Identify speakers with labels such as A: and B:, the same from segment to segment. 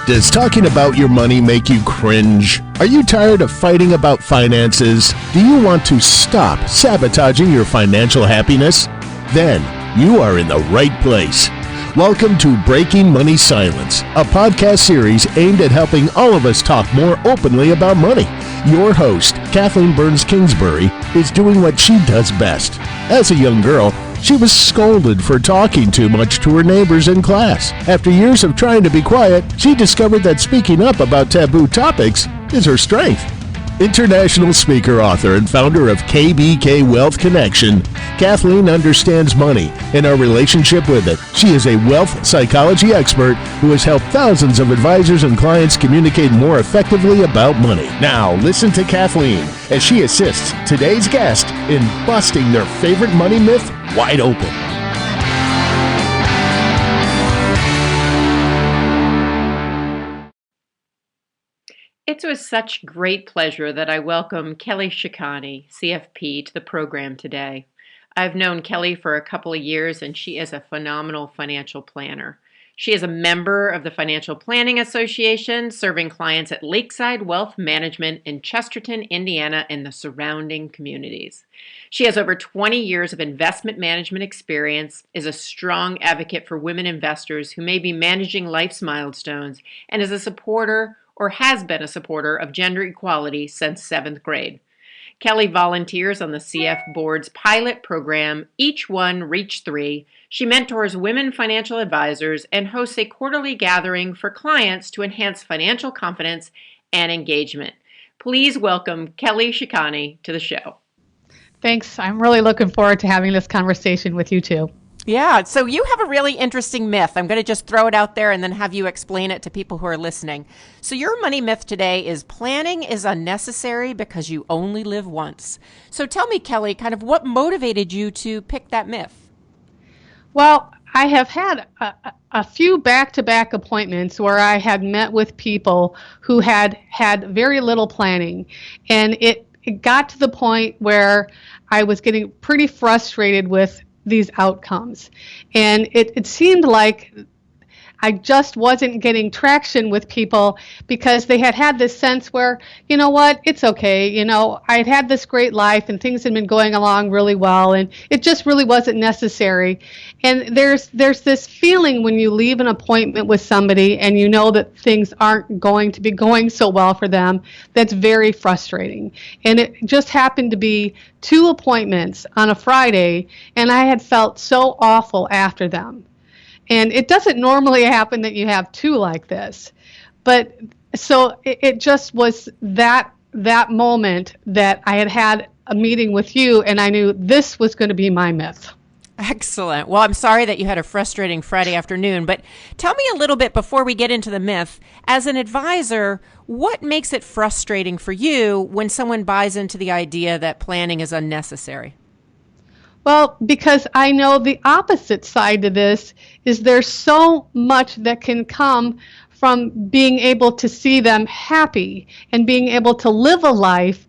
A: Does talking about your money make you cringe? Are you tired of fighting about finances? Do you want to stop sabotaging your financial happiness? Then you are in the right place. Welcome to Breaking Money Silence, a podcast series aimed at helping all of us talk more openly about money. Your host, Kathleen Kingsbury, is doing what she does best. As a young girl, she was scolded for talking too much to her neighbors in class. After years of trying to be quiet, she discovered that speaking up about taboo topics is her strength. International speaker, author, and founder of KBK Wealth Connection, Kathleen understands money and our relationship with it. She is a wealth psychology expert who has helped thousands of advisors and clients communicate more effectively about money. Now, listen to Kathleen as she assists today's guest in busting their favorite money myth wide open.
B: It's with such great pleasure that I welcome Kelly Shikany, CFP, to the program today. I've known Kelly for a couple of years, and she is a phenomenal financial planner. She is a member of the Financial Planning Association, serving clients at Lakeside Wealth Management in Chesterton, Indiana, and the surrounding communities. She has over 20 years of investment management experience, is a strong advocate for women investors who may be managing life's milestones, and is a supporter or has been a supporter of gender equality since 7th grade. Kelly volunteers on the CFP Boards Pilot program, Each One Reach 3. She mentors women financial advisors and hosts a quarterly gathering for clients to enhance financial confidence and engagement. Please welcome Kelly Shikany to the show.
C: Thanks. I'm really looking forward to having this conversation with you too.
B: Yeah, so you have a really interesting myth. I'm going to just throw it out there and then have you explain it to people who are listening. So your money myth today is planning is unnecessary because you only live once. So tell me, Kelly, kind of what motivated you to pick that myth?
C: Well, I have had a few back-to-back appointments where I had met with people who had very little planning. And it got to the point where I was getting pretty frustrated with these outcomes. And it seemed like I just wasn't getting traction with people because they had this sense where, you know what, it's okay. You know, I'd had this great life and things had been going along really well and it just really wasn't necessary. And there's this feeling when you leave an appointment with somebody and you know that things aren't going to be going so well for them, that's very frustrating. And it just happened to be 2 appointments on a Friday and I had felt so awful after them. And it doesn't normally happen that you have 2 like this. But so it just was that moment that I had a meeting with you and I knew this was going to be my myth.
B: Excellent. Well, I'm sorry that you had a frustrating Friday afternoon, but tell me a little bit before we get into the myth. As an advisor, what makes it frustrating for you when someone buys into the idea that planning is unnecessary?
C: Well, because I know the opposite side to this is there's so much that can come from being able to see them happy and being able to live a life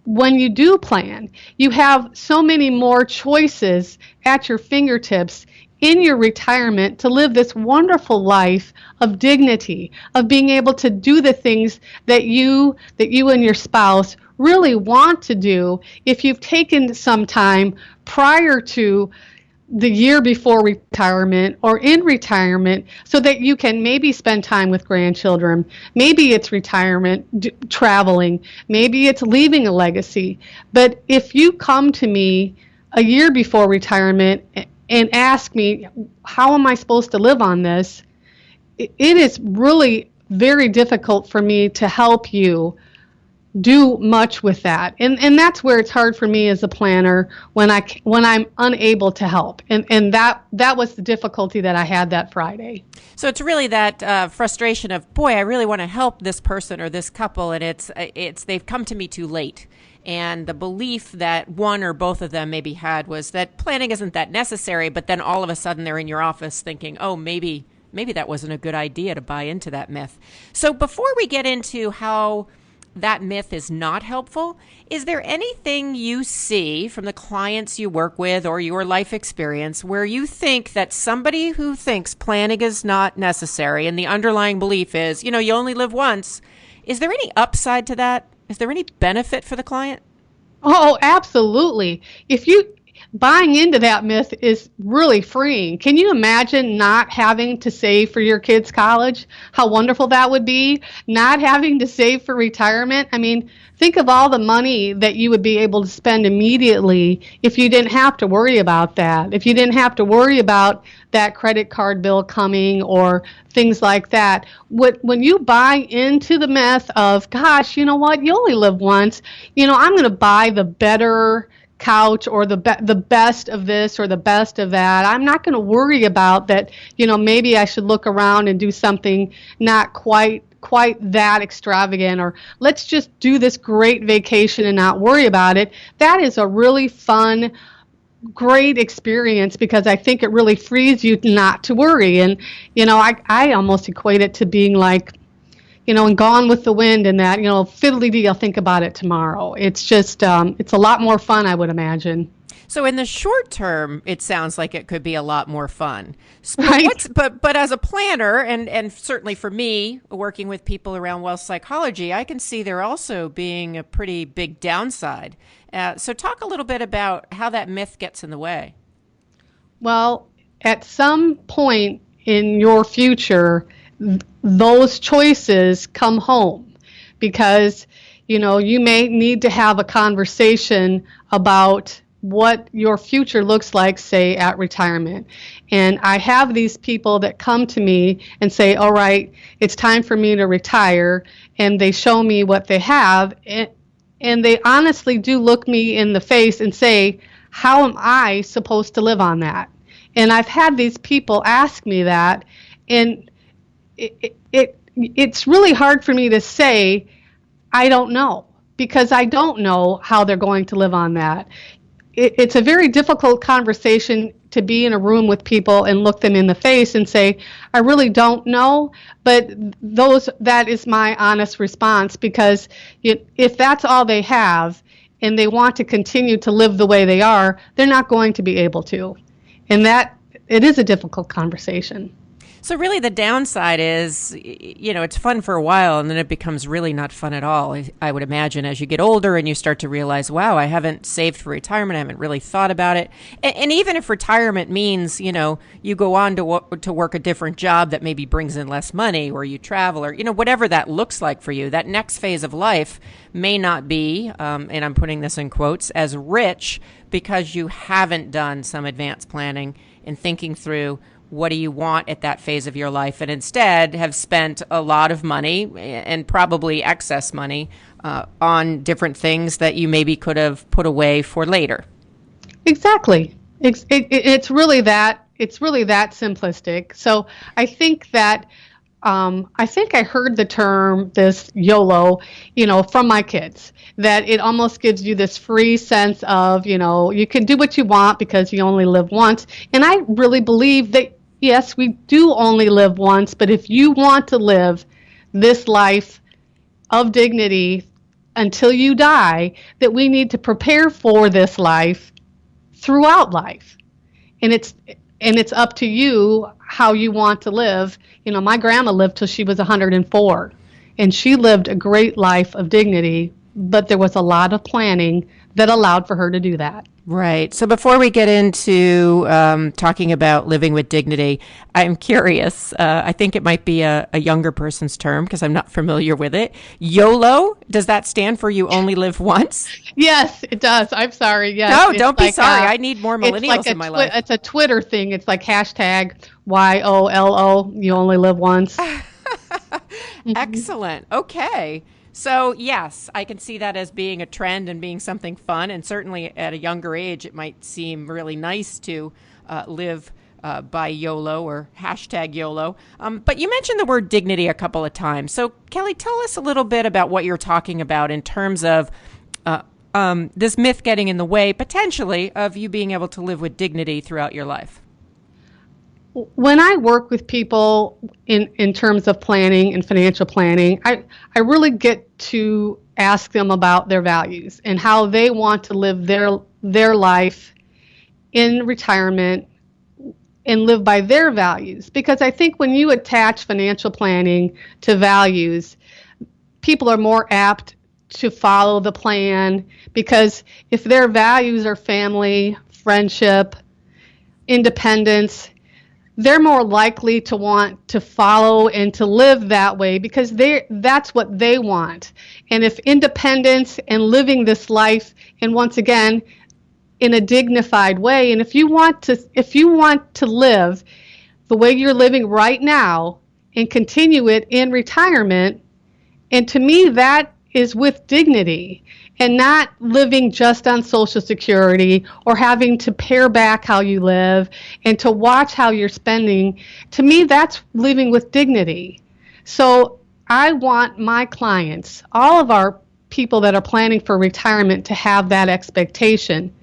C: when you do plan. You have so many more choices at your fingertips in your retirement to live this wonderful life of dignity, of being able to do the things that you and your spouse really want to do if you've taken some time prior to the year before retirement or in retirement so that you can maybe spend time with grandchildren. Maybe it's retirement, traveling, maybe it's leaving a legacy. But if you come to me a year before retirement and ask me, how am I supposed to live on this? It is really very difficult for me to help you do much with that. And that's where it's hard for me as a planner when I'm unable to help. And that was the difficulty that I had that Friday.
B: So it's really that frustration of, boy, I really want to help this person or this couple, and it's they've come to me too late. And the belief that one or both of them maybe had was that planning isn't that necessary, but then all of a sudden they're in your office thinking, oh, maybe that wasn't a good idea to buy into that myth. So before we get into how that myth is not helpful, is there anything you see from the clients you work with or your life experience where you think that somebody who thinks planning is not necessary and the underlying belief is, you only live once, is there any upside to that? Is there any benefit for the client?
C: Oh, absolutely. If you buying into that myth is really freeing. Can you imagine not having to save for your kids' college? How wonderful that would be. Not having to save for retirement. I mean, think of all the money that you would be able to spend immediately if you didn't have to worry about that. If you didn't have to worry about that credit card bill coming or things like that. When you buy into the myth of, gosh, you know what, you only live once, I'm going to buy the better couch or the best of this or the best of that. I'm not going to worry about that, maybe I should look around and do something not quite that extravagant, or let's just do this great vacation and not worry about it. That is a really fun, great experience because I think it really frees you not to worry. And, I almost equate it to being like, and Gone with the Wind and that, fiddly-dee, I'll think about it tomorrow. It's just, it's a lot more fun, I would imagine.
B: So in the short term, it sounds like it could be a lot more fun.
C: Right.
B: But as a planner, and certainly for me, working with people around wealth psychology, I can see there also being a pretty big downside. So talk a little bit about how that myth gets in the way.
C: Well, at some point in your future, those choices come home because, you may need to have a conversation about what your future looks like, say, at retirement. And I have these people that come to me and say, all right, it's time for me to retire. And they show me what they have. And they honestly do look me in the face and say, how am I supposed to live on that? And I've had these people ask me that. And it's really hard for me to say, I don't know, because I don't know how they're going to live on that. It's a very difficult conversation to be in a room with people and look them in the face and say, I really don't know, but that is my honest response, because if that's all they have and they want to continue to live the way they are, they're not going to be able to. And that it is a difficult conversation.
B: So really the downside is, it's fun for a while and then it becomes really not fun at all. I would imagine as you get older and you start to realize, wow, I haven't saved for retirement. I haven't really thought about it. And even if retirement means, you go on to work a different job that maybe brings in less money, or you travel, or, whatever that looks like for you, that next phase of life may not be, and I'm putting this in quotes, as rich because you haven't done some advanced planning and thinking through what do you want at that phase of your life, and instead have spent a lot of money and probably excess money on different things that you maybe could have put away for later.
C: Exactly. It's really that simplistic. So I think that I heard the term, this YOLO, from my kids, that it almost gives you this free sense of, you can do what you want because you only live once. And I really believe that, yes, we do only live once, but if you want to live this life of dignity until you die, that we need to prepare for this life throughout life. And it's up to you how you want to live. My grandma lived till she was 104, and she lived a great life of dignity, but there was a lot of planning that allowed for her to do that.
B: Right. So before we get into talking about living with dignity, I'm curious. I think it might be a younger person's term because I'm not familiar with it. YOLO, does that stand for you only live once?
C: Yes, it does. I'm sorry. Yes.
B: No, don't be sorry. I need more millennials in my life.
C: It's a Twitter thing. It's like hashtag YOLO, you only live once.
B: Excellent. Okay. So yes, I can see that as being a trend and being something fun. And certainly at a younger age, it might seem really nice to live by YOLO or hashtag YOLO. But you mentioned the word dignity a couple of times. So Kelly, tell us a little bit about what you're talking about in terms of this myth getting in the way, potentially, of you being able to live with dignity throughout your life.
C: When I work with people in terms of planning and financial planning, I really get to ask them about their values and how they want to live their life in retirement and live by their values. Because I think when you attach financial planning to values, people are more apt to follow the plan, because if their values are family, friendship, independence, they're more likely to want to follow and to live that way, because that's what they want. And if independence and living this life, and once again, in a dignified way, and if you want to live the way you're living right now and continue it in retirement, and to me that is with dignity and not living just on Social Security or having to pare back how you live and to watch how you're spending. To me, that's living with dignity. So I want my clients, all of our people that are planning for retirement, to have that expectation.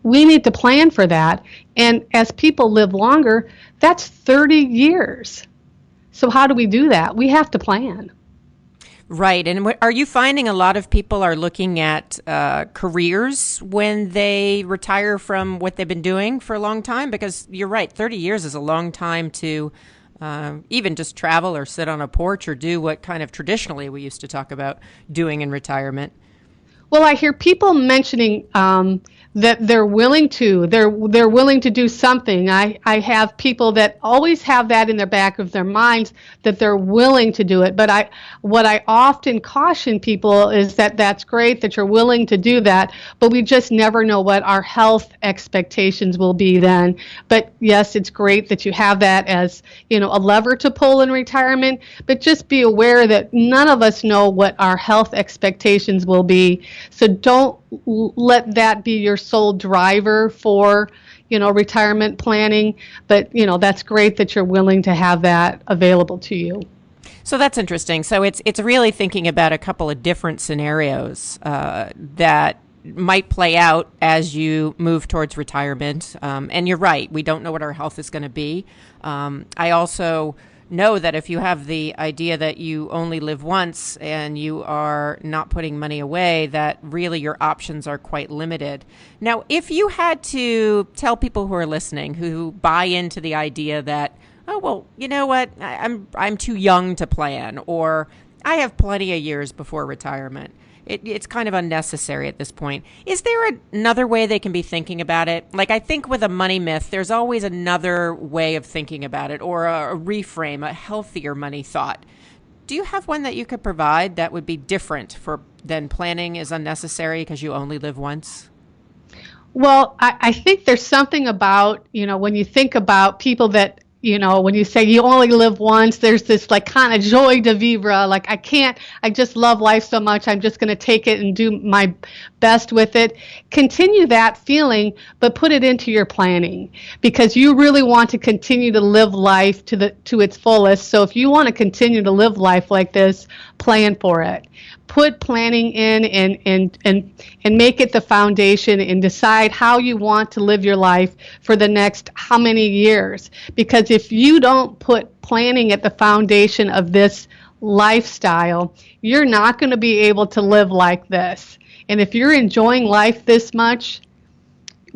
C: We need to plan for that. And as people live longer, that's 30 years. So how do we do that? We have to plan.
B: Right. And are you finding a lot of people are looking at careers when they retire from what they've been doing for a long time? Because you're right, 30 years is a long time to even just travel or sit on a porch or do what kind of traditionally we used to talk about doing in retirement.
C: Well, I hear people mentioning that they're willing to do something. I have people that always have that in the back of their minds, that they're willing to do it. But what I often caution people is that that's great that you're willing to do that, but we just never know what our health expectations will be then. But yes, it's great that you have that as, a lever to pull in retirement, but just be aware that none of us know what our health expectations will be. So don't let that be your sole driver for, retirement planning. But, that's great that you're willing to have that available to you.
B: So that's interesting. So it's really thinking about a couple of different scenarios that might play out as you move towards retirement. And you're right, we don't know what our health is going to be. I also know that if you have the idea that you only live once and you are not putting money away, that really your options are quite limited. Now, if you had to tell people who are listening who buy into the idea that, oh, well, you know what, I'm too young to plan, or I have plenty of years before retirement, it's kind of unnecessary at this point. Is there another way they can be thinking about it? Like, I think with a money myth, there's always another way of thinking about it, or a reframe, a healthier money thought. Do you have one that you could provide that would be different than planning is unnecessary because you only live once?
C: Well, I think there's something about, when you think about people that, when you say you only live once, there's this like kind of joie de vivre, like I just love life so much, I'm just going to take it and do my best with it. Continue that feeling, but put it into your planning, because you really want to continue to live life to its fullest. So if you want to continue to live life like this, plan for it. Put planning in and make it the foundation, and decide how you want to live your life for the next how many years. Because if you don't put planning at the foundation of this lifestyle, you're not going to be able to live like this. And if you're enjoying life this much,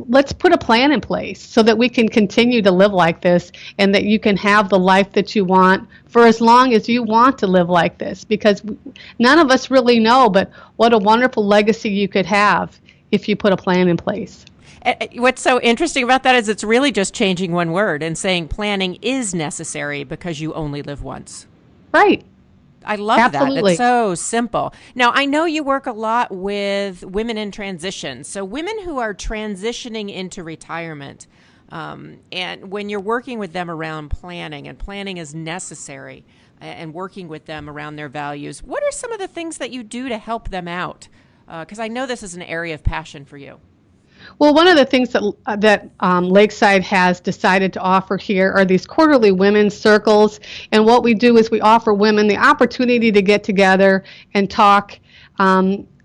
C: let's put a plan in place so that we can continue to live like this, and that you can have the life that you want for as long as you want to live like this. Because none of us really know, but what a wonderful legacy you could have if you put a plan in place.
B: What's so interesting about that is it's really just changing one word and saying planning is necessary because you only live once.
C: Right.
B: I love
C: Absolutely.
B: that. It's so simple. Now, I know you work a lot with women in transition. So women who are transitioning into retirement, and when you're working with them around planning, and planning is necessary, and working with them around their values, what are some of the things that you do to help them out? Because I know this is an area of passion for you.
C: Well, one of the things that Lakeside has decided to offer here are these quarterly women's circles. And what we do is we offer women the opportunity to get together and talk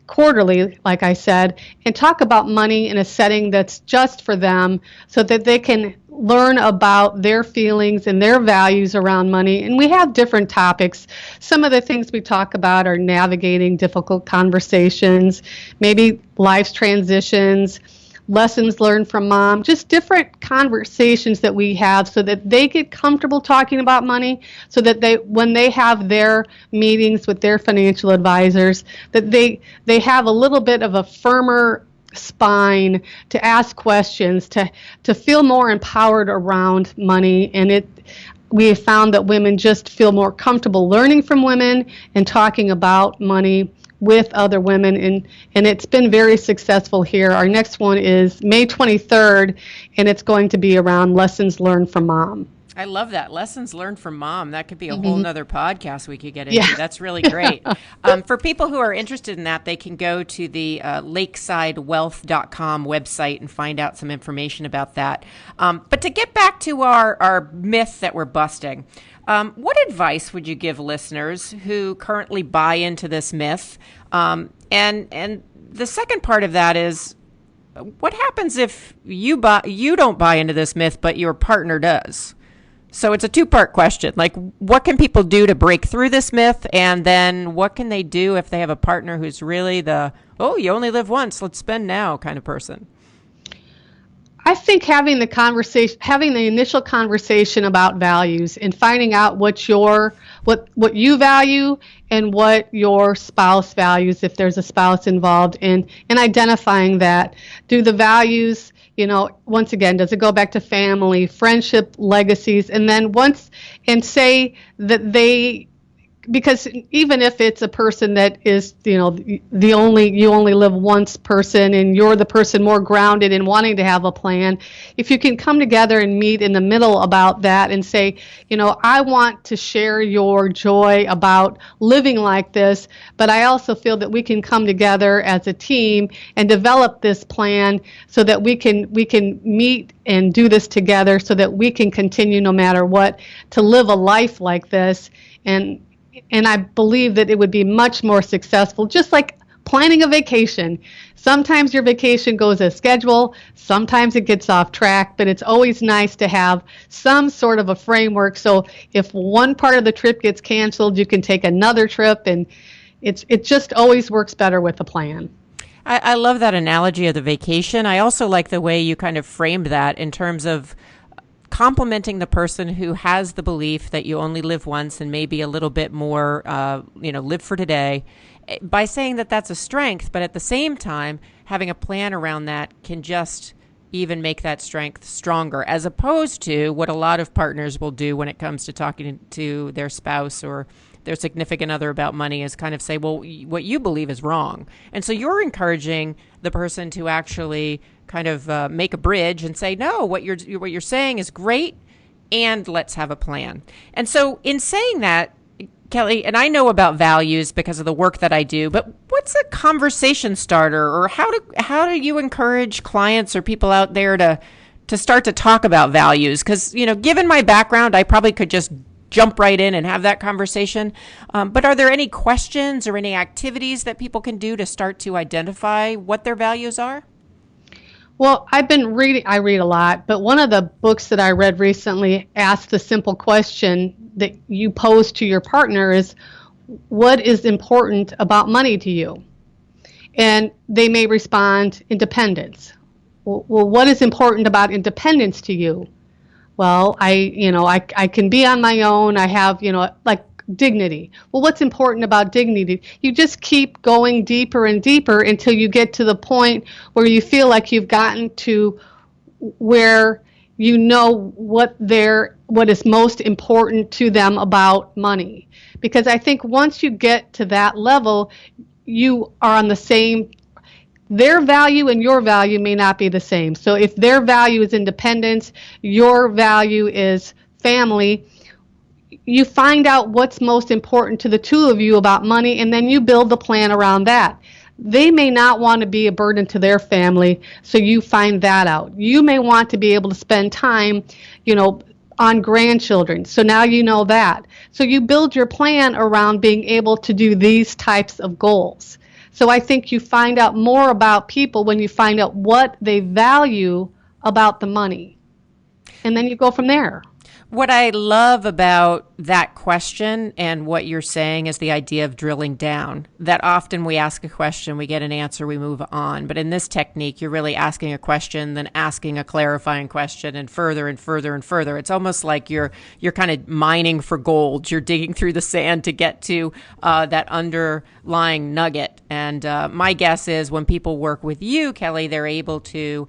C: quarterly, like I said, and talk about money in a setting that's just for them so that they can learn about their feelings and their values around money. And we have different topics. Some of the things we talk about are navigating difficult conversations, maybe life's transitions, lessons learned from mom, just different conversations that we have so that they get comfortable talking about money, so that when they have their meetings with their financial advisors, that they have a little bit of a firmer spine to ask questions, to feel more empowered around money. And we have found that women just feel more comfortable learning from women and talking about money with other women, and it's been very successful here. Our next one is May 23rd, and it's going to be around lessons learned from mom.
B: I love that. Lessons learned from mom. That could be a whole nother podcast we could get into.
C: Yeah.
B: That's really great. For people who are interested in that, they can go to the lakesidewealth.com website and find out some information about that. But to get back to our myth that we're busting, what advice would you give listeners who currently buy into this myth? And the second part of that is, what happens if you don't buy into this myth, but your partner does? So it's a two-part question. Like, what can people do to break through this myth? And then what can they do if they have a partner who's really you only live once, let's spend now kind of person?
C: I think having the initial conversation about values and finding out what you value and what your spouse values, if there's a spouse involved, and identifying that. Do the values, once again, does it go back to family, friendship, legacies, and then say that because even if it's a person that is, you only live once person, and you're the person more grounded in wanting to have a plan, if you can come together and meet in the middle about that and say, I want to share your joy about living like this, but I also feel that we can come together as a team and develop this plan so that we can meet and do this together so that we can continue no matter what to live a life like this. And I believe that it would be much more successful, just like planning a vacation. Sometimes your vacation goes as scheduled, sometimes it gets off track, but it's always nice to have some sort of a framework. So if one part of the trip gets canceled, you can take another trip, and it just always works better with a plan.
B: I love that analogy of the vacation. I also like the way you kind of framed that in terms of complimenting the person who has the belief that you only live once and maybe a little bit more, live for today, by saying that that's a strength, but at the same time, having a plan around that can just even make that strength stronger, as opposed to what a lot of partners will do when it comes to talking to their spouse or their significant other about money, is kind of say, well, what you believe is wrong. And so you're encouraging the person to actually kind of make a bridge and say, no, what you're saying is great, and let's have a plan. And so in saying that, Kelly, and I know about values because of the work that I do, but what's a conversation starter, or how do you encourage clients or people out there to start to talk about values? Because, given my background, I probably could just jump right in and have that conversation. But are there any questions or any activities that people can do to start to identify what their values are?
C: Well, I read a lot, but one of the books that I read recently asked a simple question that you pose to your partner is, what is important about money to you? And they may respond, independence. Well, what is important about independence to you? Well, I can be on my own. I have, like dignity. Well, what's important about dignity? You just keep going deeper and deeper until you get to the point where you feel like you've gotten to where you know what is most important to them about money. Because I think once you get to that level, you are on the same. Their value and your value may not be the same. So if their value is independence, your value is family, you find out what's most important to the two of you about money, and then you build the plan around that. They may not want to be a burden to their family, so you find that out. You may want to be able to spend time, on grandchildren, so now you know that. So you build your plan around being able to do these types of goals. So I think you find out more about people when you find out what they value about the money. And then you go from there.
B: What I love about that question and what you're saying is the idea of drilling down. That often we ask a question, we get an answer, we move on. But in this technique, you're really asking a question, then asking a clarifying question, and further and further and further. It's almost like you're kind of mining for gold. You're digging through the sand to get to that underlying nugget. And my guess is when people work with you, Kelly, they're able to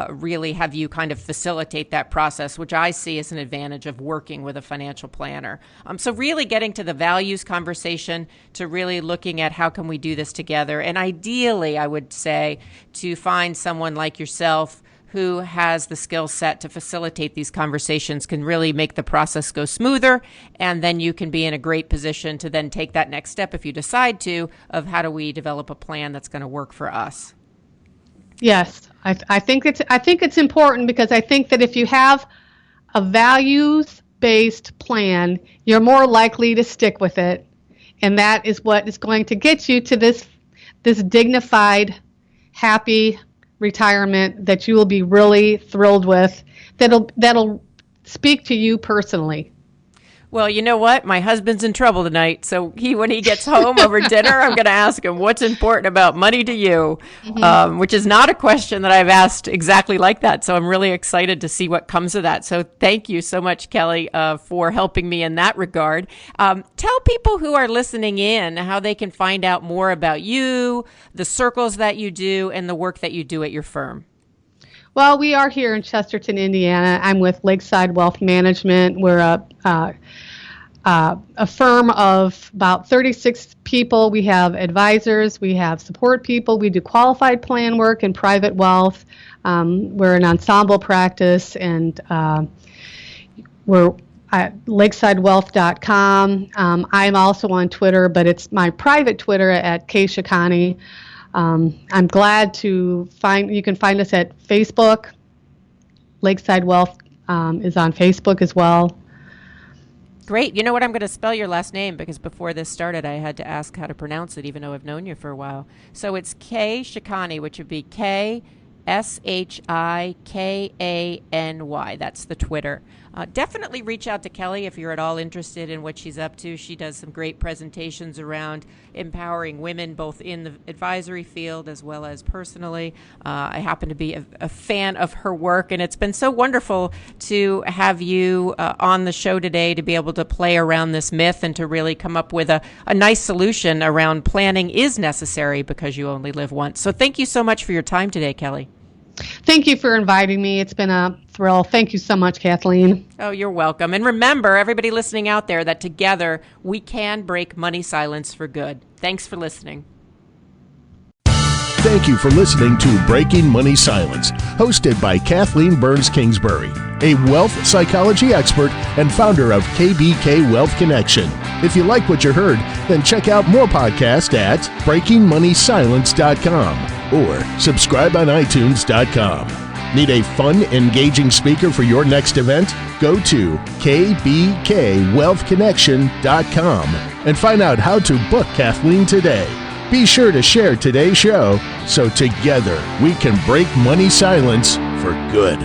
B: really have you kind of facilitate that process, which I see as an advantage of working with a financial planner. So really getting to the values conversation, to really looking at how can we do this together. And ideally, I would say to find someone like yourself who has the skill set to facilitate these conversations can really make the process go smoother. And then you can be in a great position to then take that next step if you decide to, of how do we develop a plan that's going to work for us.
C: Yes, I think it's important, because I think that if you have a values-based plan, you're more likely to stick with it, and that is what is going to get you to this dignified, happy retirement that you will be really thrilled with. That'll speak to you personally.
B: Well, you know what? My husband's in trouble tonight. So when he gets home over dinner, I'm going to ask him, what's important about money to you? Which is not a question that I've asked exactly like that. So I'm really excited to see what comes of that. So thank you so much, Kelly, for helping me in that regard. Tell people who are listening in how they can find out more about you, the circles that you do, and the work that you do at your firm.
C: Well, we are here in Chesterton, Indiana. I'm with Lakeside Wealth Management. We're a firm of about 36 people. We have advisors, we have support people, we do qualified plan work and private wealth. We're an ensemble practice, and we're at lakesidewealth.com. I'm also on Twitter, but it's my private Twitter at Shikany. I'm glad to you can find us at Facebook. Lakeside Wealth is on Facebook as well.
B: Great. You know what? I'm going to spell your last name, because before this started, I had to ask how to pronounce it, even though I've known you for a while. So it's Shikany, which would be Shikany. That's the Twitter. Definitely reach out to Kelly if you're at all interested in what she's up to. She does some great presentations around empowering women, both in the advisory field as well as personally. I happen to be a fan of her work, and it's been so wonderful to have you on the show today to be able to play around this myth and to really come up with a nice solution around planning is necessary because you only live once. So thank you so much for your time today, Kelly.
C: Thank you for inviting me. It's been a thrill. Thank you so much, Kathleen.
B: Oh, you're welcome. And remember, everybody listening out there, that together we can break money silence for good. Thanks for listening.
A: Thank you for listening to Breaking Money Silence, hosted by Kathleen Burns Kingsbury, a wealth psychology expert and founder of KBK Wealth Connection. If you like what you heard, then check out more podcasts at breakingmoneysilence.com or subscribe on iTunes.com. Need a fun, engaging speaker for your next event? Go to kbkwealthconnection.com and find out how to book Kathleen today. Be sure to share today's show so together we can break money silence for good.